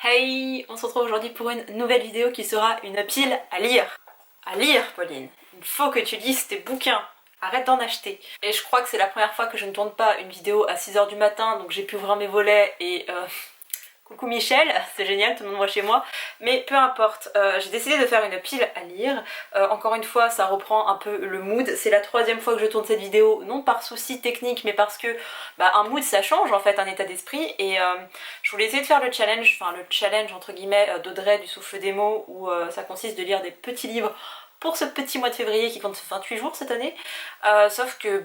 Hey, on se retrouve aujourd'hui pour une nouvelle vidéo qui sera une pile à lire. À lire, Pauline. Il faut que tu lises tes bouquins. Arrête d'en acheter. Et je crois que c'est la première fois que je ne tourne pas une vidéo à 6 h du matin, donc j'ai pu ouvrir mes volets et... Coucou Michel, c'est génial, tout le monde voit chez moi. Mais peu importe, j'ai décidé de faire une pile à lire. Encore une fois, ça reprend un peu le mood. C'est la troisième fois que je tourne cette vidéo, non par souci technique, mais parce que un mood ça change en fait, un état d'esprit. Et je voulais essayer de faire le challenge entre guillemets d'Audrey du Souffle des mots, où ça consiste de lire des petits livres pour ce petit mois de février qui compte 28 jours cette année. Sauf que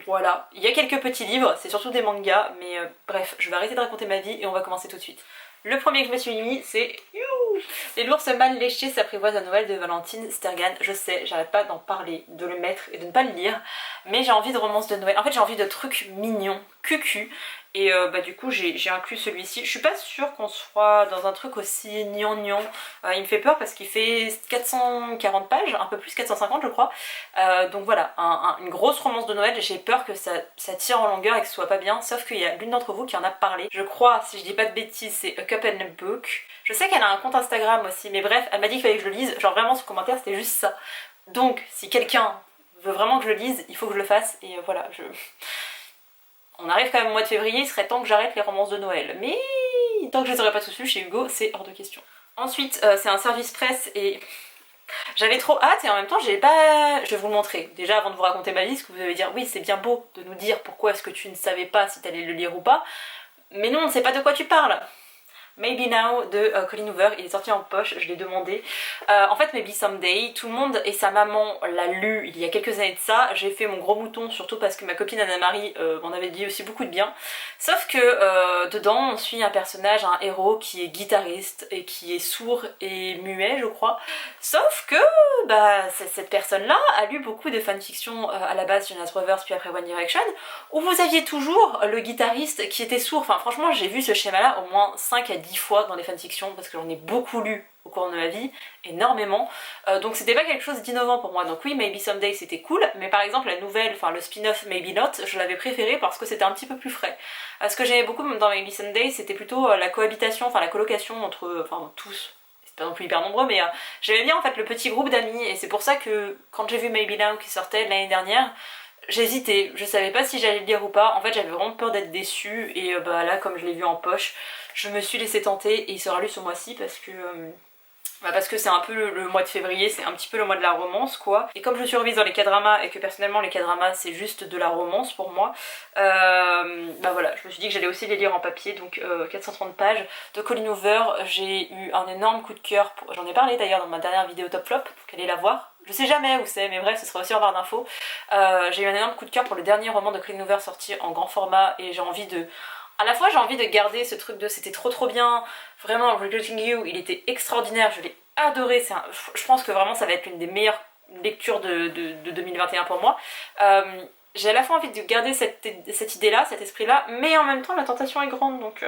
voilà, il y a quelques petits livres, c'est surtout des mangas, mais bref, je vais arrêter de raconter ma vie et on va commencer tout de suite. Le premier que je me suis mis, c'est Les l'ours mal léché s'apprivoise à Noël de Valentine Stergan. Je sais, j'arrête pas d'en parler, de le mettre et de ne pas le lire, mais j'ai envie de romance de Noël. En fait, j'ai envie de trucs mignons, cucu, et du coup j'ai inclus celui-ci. Je suis pas sûre qu'on soit dans un truc aussi gnangnan. Il me fait peur parce qu'il fait 440 pages, un peu plus, 450 je crois. Donc voilà, une grosse romance de Noël. J'ai peur que ça tire en longueur et que ce soit pas bien, sauf qu'il y a l'une d'entre vous qui en a parlé. Je crois, si je dis pas de bêtises, c'est A Cup and a Book. Je sais qu'elle a un compte Instagram aussi, mais bref, elle m'a dit qu'il fallait que je le lise. Genre vraiment, son commentaire c'était juste ça. Donc si quelqu'un veut vraiment que je le lise, il faut que je le fasse. Et voilà, on arrive quand même au mois de février, il serait temps que j'arrête les romances de Noël. Mais tant que je les aurais pas tous lus chez Hugo, c'est hors de question. Ensuite, c'est un service presse et j'avais trop hâte et en même temps j'ai pas... Je vais vous le montrer. Déjà avant de vous raconter ma liste, que vous allez dire oui c'est bien beau de nous dire pourquoi est-ce que tu ne savais pas si t'allais le lire ou pas. Mais non, on ne sait pas de quoi tu parles. Maybe Now de Colleen Hoover, il est sorti en poche, je l'ai demandé. En fait Maybe Someday, tout le monde et sa maman l'a lu il y a quelques années de ça. J'ai fait mon gros mouton surtout parce que ma copine Anna-Marie m'en avait dit aussi beaucoup de bien. Sauf que dedans on suit un personnage, un héros qui est guitariste et qui est sourd et muet je crois. Sauf que cette personne-là a lu beaucoup de fanfiction à la base Jonas Brothers puis après One Direction, où vous aviez toujours le guitariste qui était sourd. Enfin franchement j'ai vu ce schéma-là au moins 5 à 10 fois dans les fanfictions parce que j'en ai beaucoup lu au cours de ma vie, énormément. Donc c'était pas quelque chose d'innovant pour moi. Donc oui, Maybe Someday c'était cool, mais par exemple la nouvelle, enfin le spin-off Maybe Not, je l'avais préféré parce que c'était un petit peu plus frais. Ce que j'aimais beaucoup dans Maybe Someday, c'était plutôt la cohabitation, enfin la colocation entre, tous, c'est pas non plus hyper nombreux, mais j'aimais bien en fait le petit groupe d'amis, et c'est pour ça que quand j'ai vu Maybe Now qui sortait l'année dernière, j'hésitais, je savais pas si j'allais le lire ou pas. En fait j'avais vraiment peur d'être déçue, et là comme je l'ai vu en poche, je me suis laissée tenter et il sera lu ce mois-ci parce que c'est un peu le mois de février, c'est un petit peu le mois de la romance quoi. Et comme je suis remise dans les K-dramas et que personnellement les K-dramas c'est juste de la romance pour moi, voilà, je me suis dit que j'allais aussi les lire en papier, donc 430 pages de Colleen Hoover. J'ai eu un énorme coup de cœur, j'en ai parlé d'ailleurs dans ma dernière vidéo top flop, faut qu'elle allez la voir. Je sais jamais où c'est, mais bref, ce sera aussi en barre d'infos. J'ai eu un énorme coup de cœur pour le dernier roman de Colleen Hoover sorti en grand format, et j'ai envie de... À la fois j'ai envie de garder ce truc de c'était trop bien, vraiment Regretting You, il était extraordinaire, je l'ai adoré, je pense que vraiment ça va être l'une des meilleures lectures de 2021 pour moi. J'ai à la fois envie de garder cette idée-là, cet esprit-là, mais en même temps la tentation est grande donc...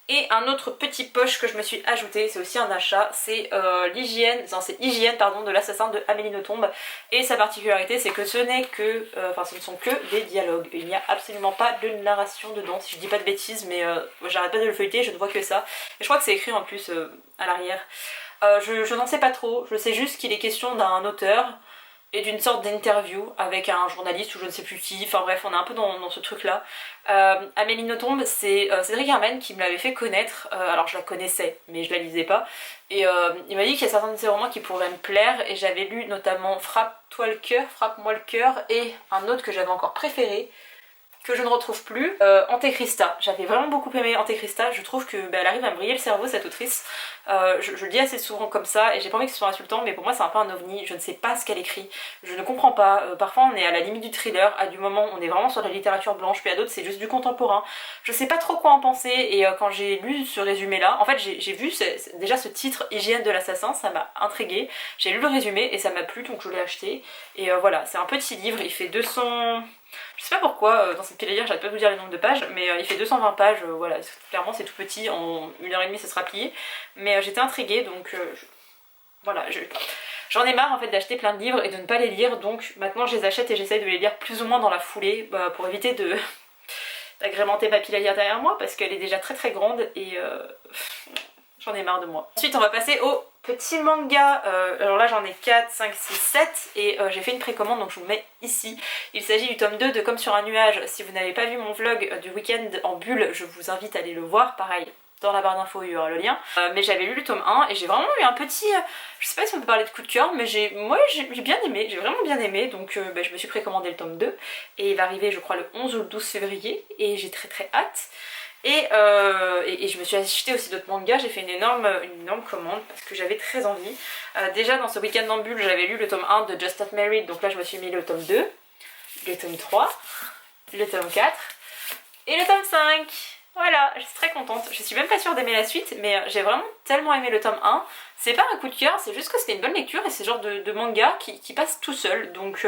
Et un autre petit poche que je me suis ajouté, c'est aussi un achat, c'est Hygiène de l'assassin de Amélie Nothomb. Et sa particularité c'est que ce n'est que... ce ne sont que des dialogues. Il n'y a absolument pas de narration dedans, si je dis pas de bêtises, mais j'arrête pas de le feuilleter, je ne vois que ça. Et je crois que c'est écrit en plus à l'arrière. Je n'en sais pas trop, je sais juste qu'il est question d'un auteur et d'une sorte d'interview avec un journaliste ou je ne sais plus qui, enfin bref on est un peu dans ce truc là. Amélie Nothomb, c'est Cédric Herman qui me l'avait fait connaître, alors je la connaissais mais je la lisais pas, et il m'a dit qu'il y a certains de ses romans qui pourraient me plaire, et j'avais lu notamment Frappe-toi le cœur, Frappe-moi le cœur, et un autre que j'avais encore préféré, que je ne retrouve plus, Antechrista. J'avais vraiment beaucoup aimé Antechrista, je trouve que elle arrive à me briller le cerveau cette autrice. Je le dis assez souvent comme ça et j'ai pas envie que ce soit insultant, mais pour moi c'est un peu un ovni, je ne sais pas ce qu'elle écrit, je ne comprends pas. Parfois on est à la limite du thriller, à du moment on est vraiment sur de la littérature blanche, puis à d'autres c'est juste du contemporain. Je sais pas trop quoi en penser, et quand j'ai lu ce résumé là, en fait j'ai vu déjà ce titre Hygiène de l'assassin, ça m'a intriguée, j'ai lu le résumé et ça m'a plu donc je l'ai acheté, et voilà, c'est un petit livre, il fait 200... Je sais pas pourquoi dans cette pile à lire j'arrête pas de vous dire le nombre de pages, mais il fait 220 pages, voilà, clairement c'est tout petit, en 1h30 ça sera plié, mais j'étais intriguée donc voilà, j'en ai marre en fait d'acheter plein de livres et de ne pas les lire, donc maintenant je les achète et j'essaye de les lire plus ou moins dans la foulée, pour éviter d'agrémenter ma pile à lire derrière moi parce qu'elle est déjà très grande et J'en ai marre de moi. Ensuite on va passer au petit manga. Alors là j'en ai 4, 5, 6, 7 et j'ai fait une précommande donc je vous le mets ici. Il s'agit du tome 2 de Comme sur un nuage. Si vous n'avez pas vu mon vlog du week-end en bulle, je vous invite à aller le voir. Pareil, dans la barre d'infos il y aura le lien. Mais j'avais lu le tome 1 et j'ai vraiment eu un petit... je sais pas si on peut parler de coup de cœur, mais j'ai bien aimé, j'ai vraiment bien aimé. Donc je me suis précommandé le tome 2 et il va arriver je crois le 11 ou le 12 février et j'ai très hâte. Et je me suis acheté aussi d'autres mangas, j'ai fait une énorme commande parce que j'avais très envie. Déjà dans ce week-end en bulle j'avais lu le tome 1 de Just Not Married, donc là je me suis mis le tome 2, le tome 3, le tome 4 et le tome 5. Voilà, je suis très contente. Je suis même pas sûre d'aimer la suite, mais j'ai vraiment tellement aimé le tome 1. C'est pas un coup de cœur, c'est juste que c'était une bonne lecture et c'est le genre de manga qui passe tout seul. Donc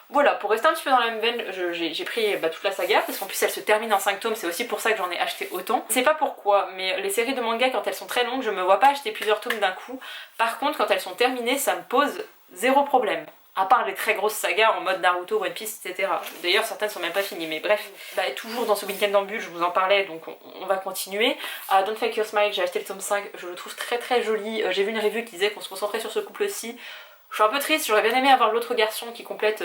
voilà, pour rester un petit peu dans la même veine, j'ai pris toute la saga, parce qu'en plus elle se termine en 5 tomes, c'est aussi pour ça que j'en ai acheté autant. Je sais pas pourquoi, mais les séries de manga quand elles sont très longues, je me vois pas acheter plusieurs tomes d'un coup. Par contre, quand elles sont terminées, ça me pose zéro problème. À part les très grosses sagas en mode Naruto, One Piece, etc. D'ailleurs certaines sont même pas finies, mais bref. Toujours dans ce week-end en bulle, je vous en parlais, donc on va continuer. Don't Fake Your Smile, j'ai acheté le tome 5, je le trouve très joli. J'ai vu une review qui disait qu'on se concentrait sur ce couple-ci. Je suis un peu triste, j'aurais bien aimé avoir l'autre garçon qui complète...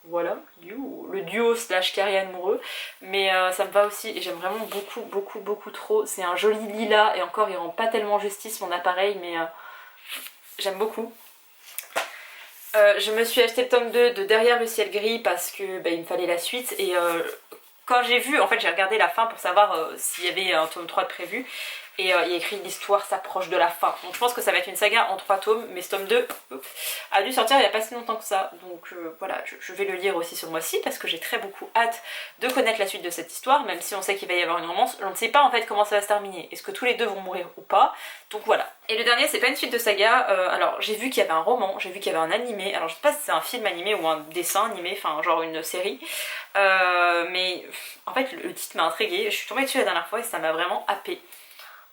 voilà, le duo slash carré amoureux, mais ça me va aussi et j'aime vraiment beaucoup trop. C'est un joli lilas et encore il rend pas tellement justice mon appareil, mais j'aime beaucoup. Je me suis acheté le tome 2 de Derrière le ciel gris parce que il me fallait la suite et quand j'ai vu, en fait j'ai regardé la fin pour savoir s'il y avait un tome 3 de prévu. Et il y a écrit l'histoire s'approche de la fin. Donc je pense que ça va être une saga en 3 tomes, mais ce tome 2 a dû sortir il n'y a pas si longtemps que ça. Donc voilà, je vais le lire aussi ce mois-ci parce que j'ai très beaucoup hâte de connaître la suite de cette histoire, même si on sait qu'il va y avoir une romance. On ne sait pas en fait comment ça va se terminer. Est-ce que tous les deux vont mourir ou pas? Donc voilà. Et le dernier, c'est pas une suite de saga. Alors j'ai vu qu'il y avait un roman, j'ai vu qu'il y avait un animé. Alors je sais pas si c'est un film animé ou un dessin animé, enfin genre une série. Mais en fait le titre m'a intriguée. Je suis tombée dessus la dernière fois et ça m'a vraiment happée.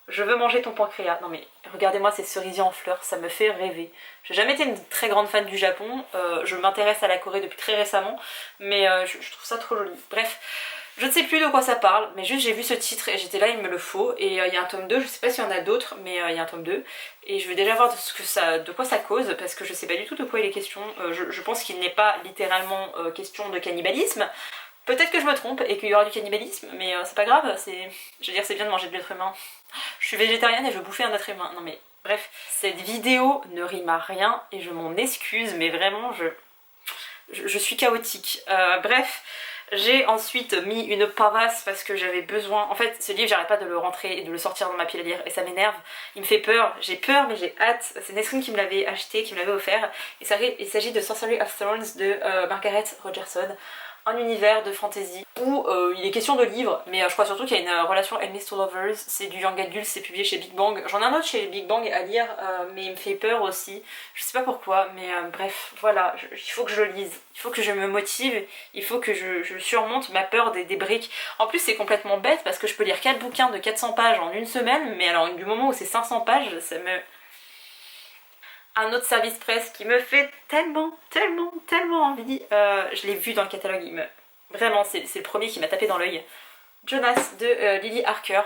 Je veux manger ton pancréas. Non mais regardez-moi ces cerisiers en fleurs, ça me fait rêver. J'ai jamais été une très grande fan du Japon, je m'intéresse à la Corée depuis très récemment, mais je trouve ça trop joli. Bref, je ne sais plus de quoi ça parle, mais juste j'ai vu ce titre et j'étais là, il me le faut. Et il y a un tome 2, je sais pas s'il y en a d'autres, mais il y a un tome 2. Et je vais déjà voir de quoi ça cause, parce que je sais pas du tout de quoi il est question. Je pense qu'il n'est pas littéralement question de cannibalisme. Peut-être que je me trompe et qu'il y aura du cannibalisme, mais c'est pas grave, je veux dire c'est bien de manger de l'être humain. Je suis végétarienne et je veux bouffer un être humain. Non mais bref, cette vidéo ne rime à rien et je m'en excuse, mais vraiment je suis chaotique. Bref, j'ai ensuite mis une pavasse parce que j'avais besoin... En fait, ce livre, j'arrête pas de le rentrer et de le sortir dans ma pile à lire et ça m'énerve. Il me fait peur, j'ai peur mais j'ai hâte. C'est Nesrine qui me l'avait acheté, qui me l'avait offert. Il s'agit de Sorcery of Thorns de Margaret Rogerson. Un univers de fantasy où il est question de livres, mais je crois surtout qu'il y a une relation enemies to lovers, c'est du young adult, c'est publié chez Big Bang. J'en ai un autre chez Big Bang à lire, mais il me fait peur aussi. Je sais pas pourquoi, mais bref, voilà, il faut que je le lise, il faut que je me motive, il faut que je surmonte ma peur des briques. En plus c'est complètement bête parce que je peux lire 4 bouquins de 400 pages en une semaine, mais alors du moment où c'est 500 pages, ça me... Un autre service presse qui me fait tellement envie. Je l'ai vu dans le catalogue, vraiment c'est le premier qui m'a tapé dans l'œil. Jonas de Lily Harker.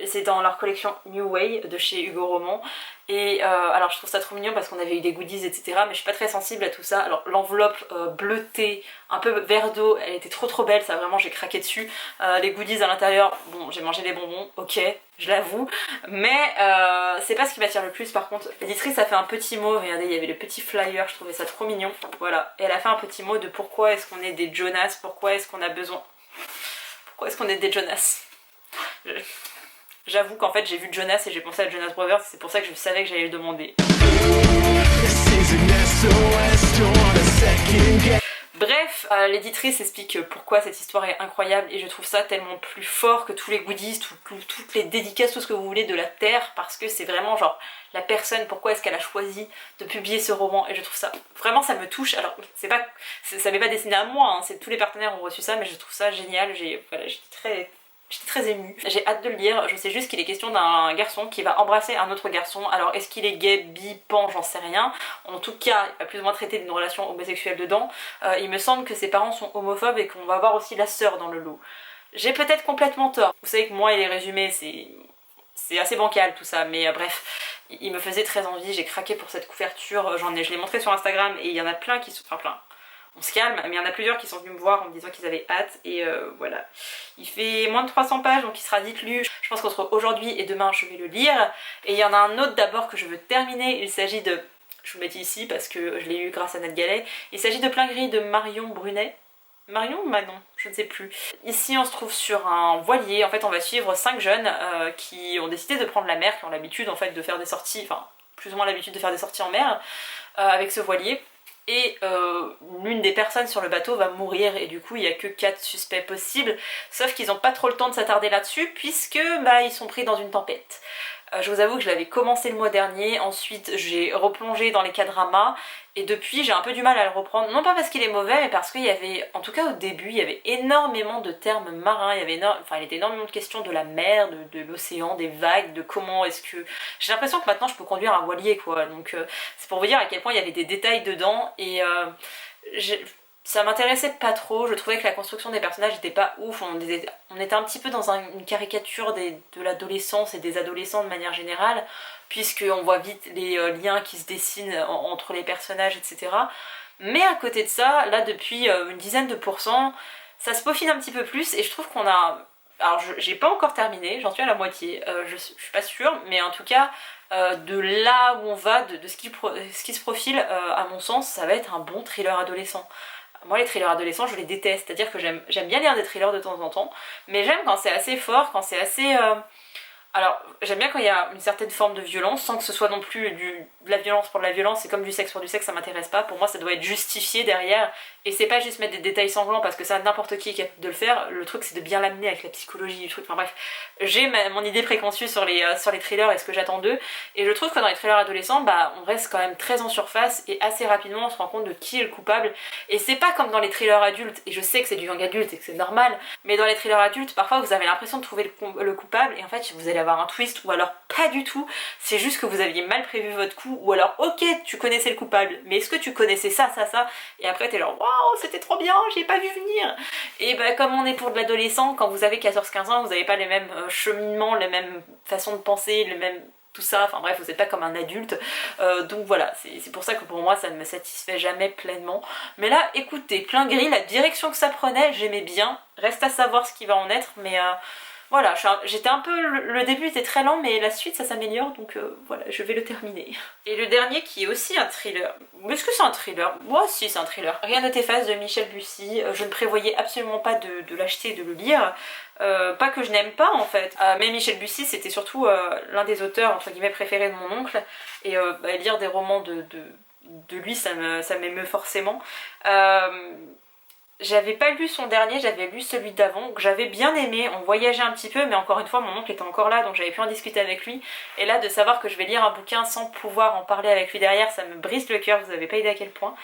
C'est dans leur collection New Way de chez Hugo Roman. Et alors je trouve ça trop mignon parce qu'on avait eu des goodies etc, mais je suis pas très sensible à tout ça. Alors l'enveloppe bleutée, un peu vert d'eau, elle était trop belle, ça vraiment j'ai craqué dessus. Les goodies à l'intérieur, bon j'ai mangé les bonbons, ok, je l'avoue, mais c'est pas ce qui m'attire le plus. Par contre l'éditrice a fait un petit mot, regardez il y avait le petit flyer, je trouvais ça trop mignon, voilà. Et elle a fait un petit mot de pourquoi est-ce qu'on est des Jonas, pourquoi est-ce qu'on a besoin... Pourquoi est-ce qu'on est des Jonas? J'avoue qu'en fait j'ai vu Jonas et j'ai pensé à Jonas Brothers, c'est pour ça que je savais que j'allais le demander. Bref, l'éditrice explique pourquoi cette histoire est incroyable et je trouve ça tellement plus fort que tous les goodies, toutes les dédicaces, tout ce que vous voulez de la Terre, parce que c'est vraiment genre la personne, pourquoi est-ce qu'elle a choisi de publier ce roman, et je trouve ça, vraiment ça me touche. Alors ça m'est pas destiné à moi, hein, tous les partenaires ont reçu ça, mais je trouve ça génial, j'étais très émue. J'ai hâte de le lire, je sais juste qu'il est question d'un garçon qui va embrasser un autre garçon. Alors est-ce qu'il est gay, bi, pan, j'en sais rien. En tout cas, il va plus ou moins traiter d'une relation homosexuelle dedans. Il me semble que ses parents sont homophobes et qu'on va voir aussi la sœur dans le lot. J'ai peut-être complètement tort. Vous savez que moi et les résumés, c'est assez bancal tout ça, mais bref, il me faisait très envie, j'ai craqué pour cette couverture, je l'ai montré sur Instagram et il y en a plein qui sont, enfin plein, on se calme, mais il y en a plusieurs qui sont venus me voir en me disant qu'ils avaient hâte et voilà. Il fait moins de 300 pages donc il sera vite lu, je pense qu'entre aujourd'hui et demain je vais le lire. Et il y en a un autre d'abord que je veux terminer, il s'agit de, je vous le mets ici parce que je l'ai eu grâce à Nat Gallet, il s'agit de Plein Gris de Marion Brunet. Marion ou Manon, je ne sais plus. Ici on se trouve sur un voilier, en fait on va suivre 5 jeunes qui ont décidé de prendre la mer, qui ont l'habitude en fait de faire des sorties, enfin plus ou moins l'habitude de faire des sorties en mer avec ce voilier. Et l'une des personnes sur le bateau va mourir et du coup il n'y a que 4 suspects possibles, sauf qu'ils n'ont pas trop le temps de s'attarder là-dessus puisque bah, ils sont pris dans une tempête. Je vous avoue que je l'avais commencé le mois dernier, ensuite j'ai replongé dans les K-dramas et depuis j'ai un peu du mal à le reprendre, non pas parce qu'il est mauvais mais parce qu'il y avait, en tout cas au début, il y avait énormément de termes marins, il y avait il était énormément de questions de la mer, de l'océan, des vagues, de comment est-ce que... J'ai l'impression que maintenant je peux conduire un voilier quoi, donc c'est pour vous dire à quel point il y avait des détails dedans et ça m'intéressait pas trop, je trouvais que la construction des personnages était pas ouf, on était un petit peu dans une caricature de l'adolescence et des adolescents de manière générale, puisqu'on voit vite les liens qui se dessinent entre les personnages, etc. Mais à côté de ça, là depuis une dizaine de pourcents, ça se peaufine un petit peu plus et je trouve qu'on a... Alors j'ai pas encore terminé, j'en suis à la moitié, je suis pas sûre, mais en tout cas... de là où on va, de ce qui se profile, à mon sens, ça va être un bon thriller adolescent. Moi les thrillers adolescents je les déteste, c'est-à-dire que j'aime bien lire des thrillers de temps en temps, mais j'aime quand c'est assez fort, quand c'est assez... Alors j'aime bien quand il y a une certaine forme de violence, sans que ce soit non plus de la violence pour de la violence, c'est comme du sexe pour du sexe, ça m'intéresse pas, pour moi ça doit être justifié derrière, et c'est pas juste mettre des détails sanglants parce que ça n'importe qui est capable de le faire, le truc c'est de bien l'amener avec la psychologie du truc, enfin bref, j'ai mon idée préconçue sur les thrillers et ce que j'attends d'eux, et je trouve que dans les thrillers adolescents, bah on reste quand même très en surface, et assez rapidement on se rend compte de qui est le coupable, et c'est pas comme dans les thrillers adultes, et je sais que c'est du young adulte et que c'est normal, mais dans les thrillers adultes, parfois vous avez l'impression de trouver le coupable, et en fait vous allez avoir un twist, ou alors pas du tout, c'est juste que vous aviez mal prévu votre coup, ou alors ok tu connaissais le coupable, mais est-ce que tu connaissais ça, et après t'es genre waouh c'était trop bien, j'ai pas vu venir, et bah comme on est pour de l'adolescent, quand vous avez 14-15 ans, vous avez pas les mêmes cheminements, les mêmes façons de penser, les mêmes tout ça, enfin bref vous n'êtes pas comme un adulte, donc voilà, c'est pour ça que pour moi ça ne me satisfait jamais pleinement, mais là écoutez, Plein Gris, la direction que ça prenait, j'aimais bien, reste à savoir ce qui va en être, mais voilà, j'étais un peu... Le début était très lent, mais la suite ça s'améliore, donc voilà, je vais le terminer. Et le dernier qui est aussi un thriller. Est-ce que c'est un thriller? Moi si c'est un thriller. Rien ne t'efface de Michel Bussy. Je ne prévoyais absolument pas de l'acheter et de le lire. Pas que je n'aime pas en fait, mais Michel Bussy c'était surtout l'un des auteurs entre guillemets préférés de mon oncle. Et lire des romans de lui ça m'émeut forcément. J'avais pas lu son dernier, j'avais lu celui d'avant, que j'avais bien aimé, on voyageait un petit peu, mais encore une fois mon oncle était encore là donc j'avais pu en discuter avec lui, et là de savoir que je vais lire un bouquin sans pouvoir en parler avec lui derrière, ça me brise le cœur, vous avez pas idée à quel point.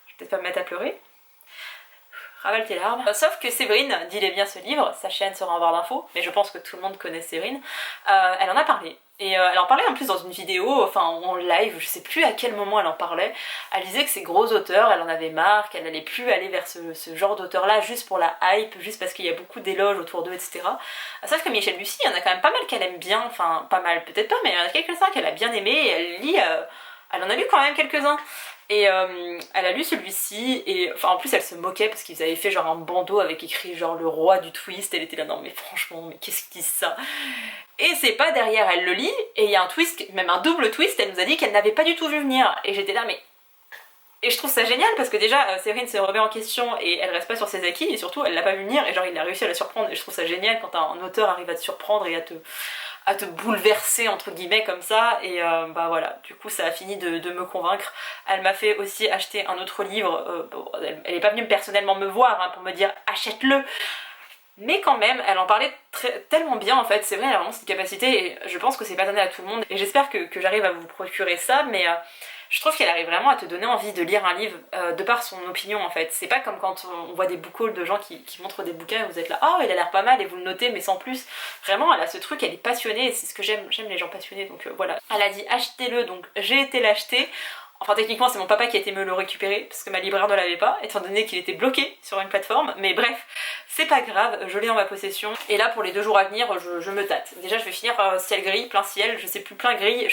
Je vais peut-être pas me mettre à pleurer. Ravale tes larmes. Sauf que Séverine, dis-les bien ce livre, sa chaîne sera en barre d'infos, mais je pense que tout le monde connaît Séverine, elle en a parlé. Et elle en parlait en plus dans une vidéo, enfin en live, je sais plus à quel moment elle en parlait. Elle disait que ces gros auteurs, elle en avait marre, qu'elle n'allait plus aller vers ce genre d'auteur là juste pour la hype, juste parce qu'il y a beaucoup d'éloges autour d'eux, etc. Sauf que Michel Bussy, il y en a quand même pas mal qu'elle aime bien, enfin pas mal peut-être pas, mais il y en a quelques-uns qu'elle a bien aimé, et elle lit, elle en a lu quand même quelques-uns. Et elle a lu celui-ci, et enfin en plus elle se moquait parce qu'ils avaient fait genre un bandeau avec écrit genre le roi du twist, elle était là non mais franchement mais qu'est-ce qu'ils disent ça. Et c'est pas derrière elle le lit, et il y a un twist, même un double twist, elle nous a dit qu'elle n'avait pas du tout vu venir, et j'étais là mais... Et je trouve ça génial parce que déjà Séverine se remet en question et elle reste pas sur ses acquis, et surtout elle l'a pas vu venir et genre il a réussi à la surprendre, et je trouve ça génial quand un auteur arrive à te surprendre et à te bouleverser entre guillemets comme ça, et bah voilà, du coup ça a fini de me convaincre. Elle m'a fait aussi acheter un autre livre, bon, elle est pas venue personnellement me voir hein, pour me dire achète-le, mais quand même elle en parlait tellement bien en fait, c'est vrai elle a vraiment cette capacité, et je pense que c'est pas donné à tout le monde, et j'espère que j'arrive à vous procurer ça, mais je trouve qu'elle arrive vraiment à te donner envie de lire un livre de par son opinion en fait. C'est pas comme quand on voit des book hauls de gens qui montrent des bouquins et vous êtes là oh il a l'air pas mal et vous le notez mais sans plus. Vraiment elle a ce truc, elle est passionnée et c'est ce que j'aime les gens passionnés, donc voilà. Elle a dit achetez-le, donc j'ai été l'acheter. Enfin techniquement c'est mon papa qui a été me le récupérer parce que ma libraire ne l'avait pas, étant donné qu'il était bloqué sur une plateforme, mais bref, c'est pas grave, je l'ai en ma possession. Et là pour les 2 jours à venir, je me tâte. Déjà je vais finir par ciel gris, plein ciel, je sais plus, plein gris,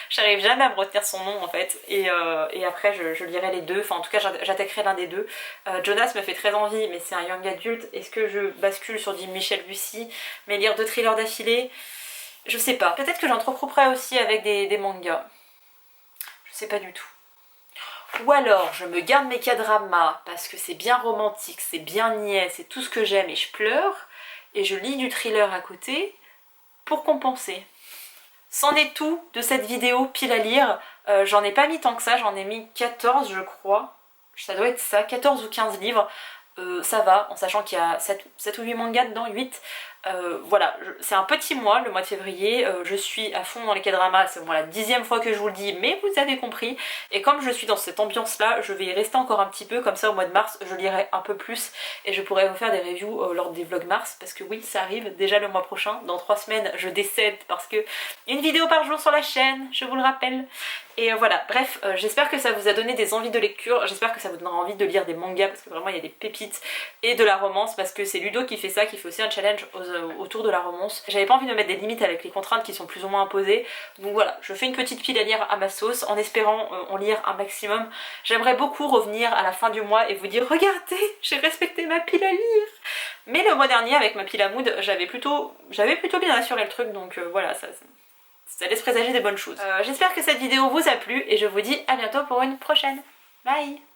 j'arrive jamais à me retenir son nom en fait. Et après je lirai les 2, enfin en tout cas j'attaquerai l'un des 2. Jonas me fait très envie, mais c'est un young adulte. Est-ce que je bascule sur du Michel Bussy, mais lire 2 thrillers d'affilée? Je sais pas. Peut-être que j'entrecouperai aussi avec des mangas. Je sais pas du tout. Ou alors je me garde mes K-dramas parce que c'est bien romantique, c'est bien niais, c'est tout ce que j'aime et je pleure. Et je lis du thriller à côté pour compenser. C'en est tout de cette vidéo pile à lire. J'en ai pas mis tant que ça, j'en ai mis 14 je crois. Ça doit être ça, 14 ou 15 livres. Ça va, en sachant qu'il y a 7 ou 8 mangas dedans, 8. Voilà, c'est un petit mois, le mois de février, je suis à fond dans les K-dramas, c'est bon, la 10e fois que je vous le dis, mais vous avez compris. Et comme je suis dans cette ambiance là, je vais y rester encore un petit peu, comme ça au mois de mars je lirai un peu plus et je pourrai vous faire des reviews lors des vlogs mars, parce que oui, ça arrive déjà le mois prochain, dans 3 semaines je décède parce que une vidéo par jour sur la chaîne, je vous le rappelle. Et voilà, bref, j'espère que ça vous a donné des envies de lecture, j'espère que ça vous donnera envie de lire des mangas, parce que vraiment il y a des pépites, et de la romance, parce que c'est Ludo qui fait ça, qui fait aussi un challenge autour de la romance. J'avais pas envie de me mettre des limites avec les contraintes qui sont plus ou moins imposées, donc voilà, je fais une petite pile à lire à ma sauce, en espérant en lire un maximum. J'aimerais beaucoup revenir à la fin du mois et vous dire, regardez, j'ai respecté ma pile à lire. Mais le mois dernier, avec ma pile à mood, j'avais plutôt bien assuré le truc, donc voilà, ça laisse présager des bonnes choses. J'espère que cette vidéo vous a plu et je vous dis à bientôt pour une prochaine. Bye!